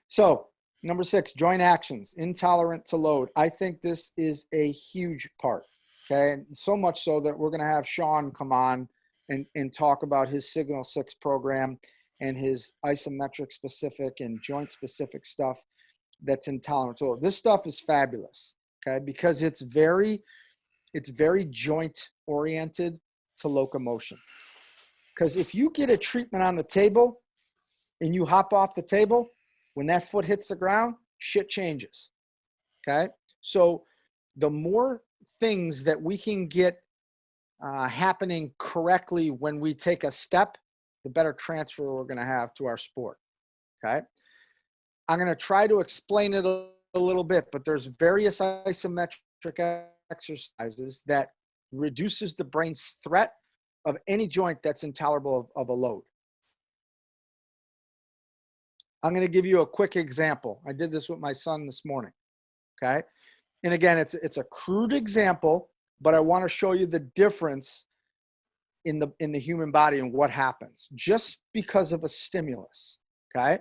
So number 6, joint actions, intolerant to load. I think this is a huge part, okay? And so much so that we're going to have Sean come on and talk about his Signal 6 program and his isometric specific and joint specific stuff that's intolerant to load. This stuff is fabulous, okay? Because it's very joint oriented to locomotion. Because if you get a treatment on the table and you hop off the table, when that foot hits the ground, shit changes, okay? So the more things that we can get happening correctly when we take a step, the better transfer we're going to have to our sport, okay? I'm going to try to explain it a little bit, but there's various isometric exercises that reduces the brain's threat of any joint that's intolerable of a load. I'm going to give you a quick example. I did this with my son this morning, okay? And again, it's a crude example, but I want to show you the difference in the human body and what happens just because of a stimulus, okay?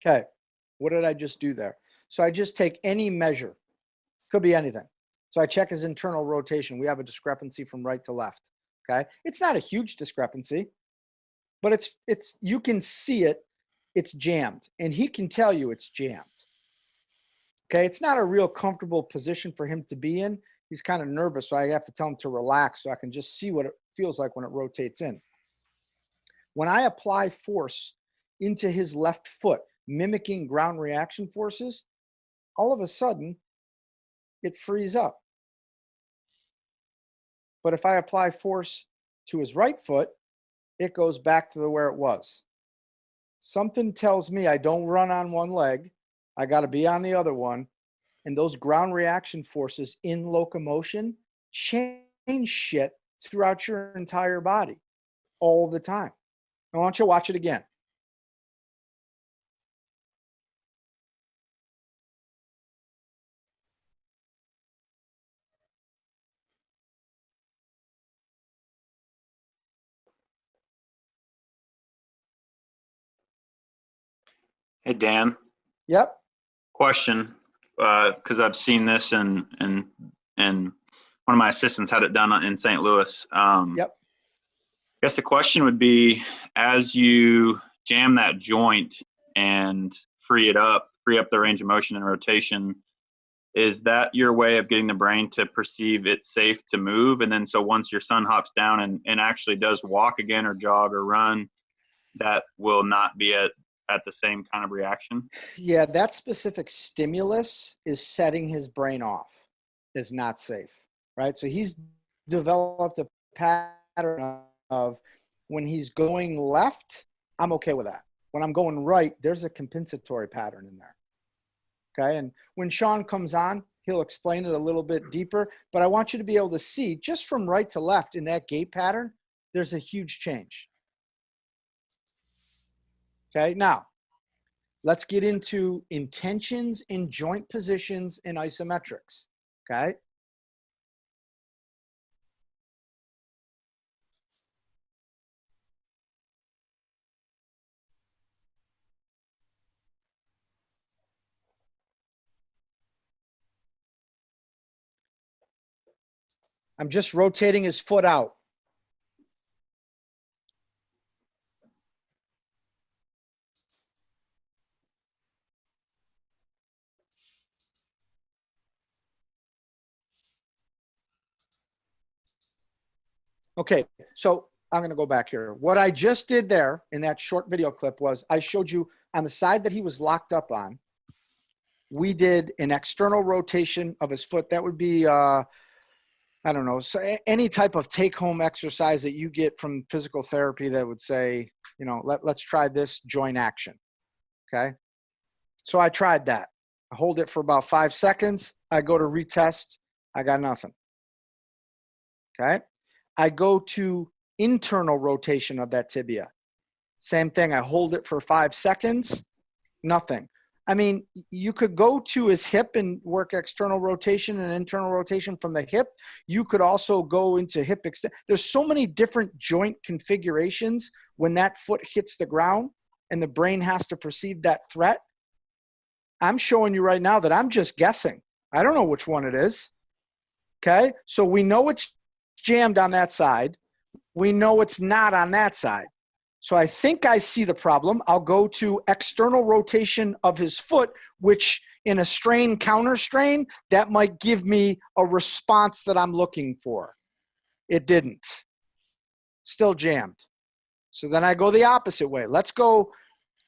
Okay, what did I just do there? So I just take any measure, could be anything. So I check his internal rotation. We have a discrepancy from right to left, okay? It's not a huge discrepancy, but it's you can see it, it's jammed, and he can tell you it's jammed. Okay, it's not a real comfortable position for him to be in. He's kind of nervous, so I have to tell him to relax so I can just see what it feels like when it rotates in. When I apply force into his left foot, mimicking ground reaction forces, all of a sudden, it frees up. But if I apply force to his right foot, it goes back to where it was. Something tells me I don't run on one leg. I got to be on the other one. And those ground reaction forces in locomotion change shit throughout your entire body all the time. I want you to watch it again. Hey, Dan. Yep. Question, because I've seen this and one of my assistants had it done in St. Louis. Yep. I guess the question would be, as you jam that joint and free up the range of motion and rotation, is that your way of getting the brain to perceive it's safe to move? And then so once your son hops down and actually does walk again or jog or run, that will not be at the same kind of reaction? Yeah, that specific stimulus is setting his brain off, is not safe, right? So he's developed a pattern of when he's going left, I'm okay with that. When I'm going right, there's a compensatory pattern in there, okay? And when Sean comes on, he'll explain it a little bit deeper, but I want you to be able to see just from right to left in that gait pattern, there's a huge change. Okay, now let's get into intentions in joint positions and isometrics, okay? I'm just rotating his foot out. Okay, so I'm going to go back here. What I just did there in that short video clip was I showed you on the side that he was locked up on, we did an external rotation of his foot. That would be, I don't know, so any type of take-home exercise that you get from physical therapy that would say, you know, let's try this joint action, okay? So I tried that. I hold it for about 5 seconds. I go to retest. I got nothing, okay? I go to internal rotation of that tibia. Same thing. I hold it for 5 seconds. Nothing. I mean, you could go to his hip and work external rotation and internal rotation from the hip. You could also go into hip extension. There's so many different joint configurations when that foot hits the ground and the brain has to perceive that threat. I'm showing you right now that I'm just guessing. I don't know which one it is. Okay? So we know it's jammed on that side. We know it's not on that side. So I think I see the problem. I'll go to external rotation of his foot, which in a strain, counter strain, that might give me a response that I'm looking for. It didn't. Still jammed. So then I go the opposite way. Let's go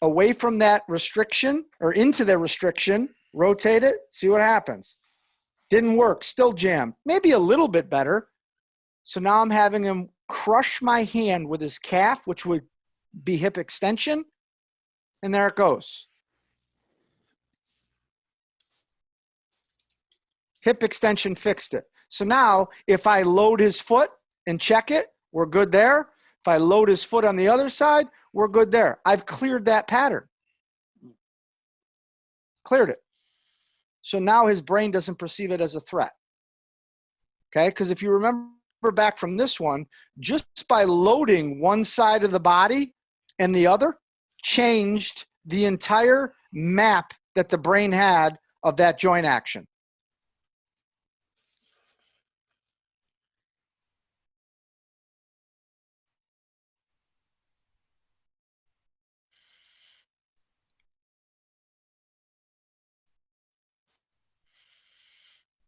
away from that restriction or into the restriction, rotate it, see what happens. Didn't work, still jammed. Maybe a little bit better. So now I'm having him crush my hand with his calf, which would be hip extension, and there it goes. Hip extension fixed it. So now if I load his foot and check it, we're good there. If I load his foot on the other side, we're good there. I've cleared that pattern. Cleared it. So now his brain doesn't perceive it as a threat. Okay, because if you remember back from this one, just by loading one side of the body and the other changed the entire map that the brain had of that joint action.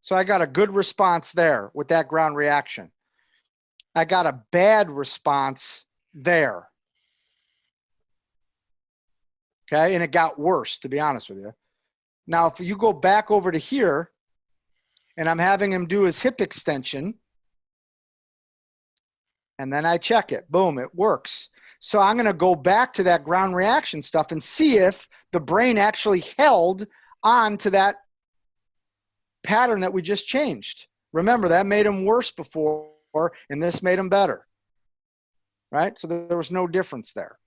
So I got a good response there with that ground reaction. I got a bad response there. Okay, and it got worse, to be honest with you. Now, if you go back over to here, and I'm having him do his hip extension, and then I check it. Boom, it works. So I'm going to go back to that ground reaction stuff and see if the brain actually held on to that pattern that we just changed. Remember, that made him worse before, and this made him better. Right? So there was no difference there.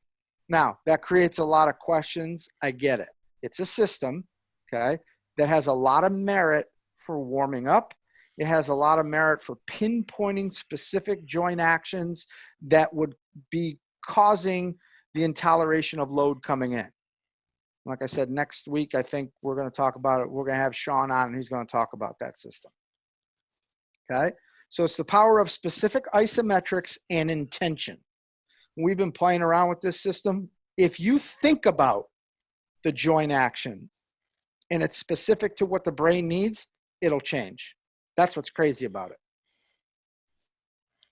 Now, that creates a lot of questions. I get it. It's a system, okay, that has a lot of merit for warming up. It has a lot of merit for pinpointing specific joint actions that would be causing the intoleration of load coming in. Like I said, next week, I think we're going to talk about it. We're going to have Sean on, and he's going to talk about that system. Okay? So it's the power of specific isometrics and intention. We've been playing around with this system. If you think about the joint action and it's specific to what the brain needs, it'll change. That's what's crazy about it.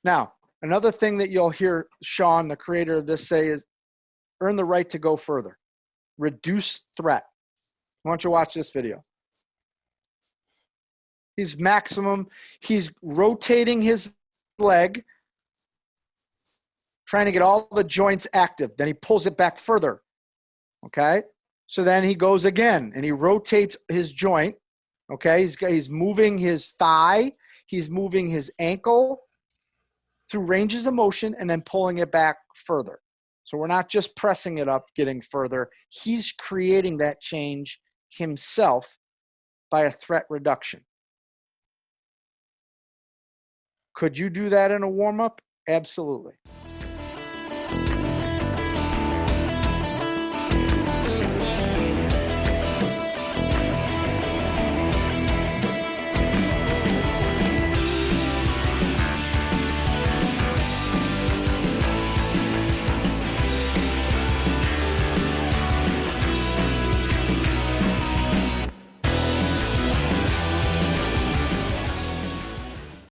Now, another thing that you'll hear Sean, the creator of this, say is earn the right to go further. Reduce threat. Why don't you watch this video? He's maximum. He's rotating his leg, trying to get all the joints active. Then he pulls it back further. Okay? So then he goes again and he rotates his joint. Okay? He's moving his thigh. He's moving his ankle through ranges of motion and then pulling it back further. So we're not just pressing it up, getting further. He's creating that change himself by a threat reduction. Could you do that in a warm-up? Absolutely.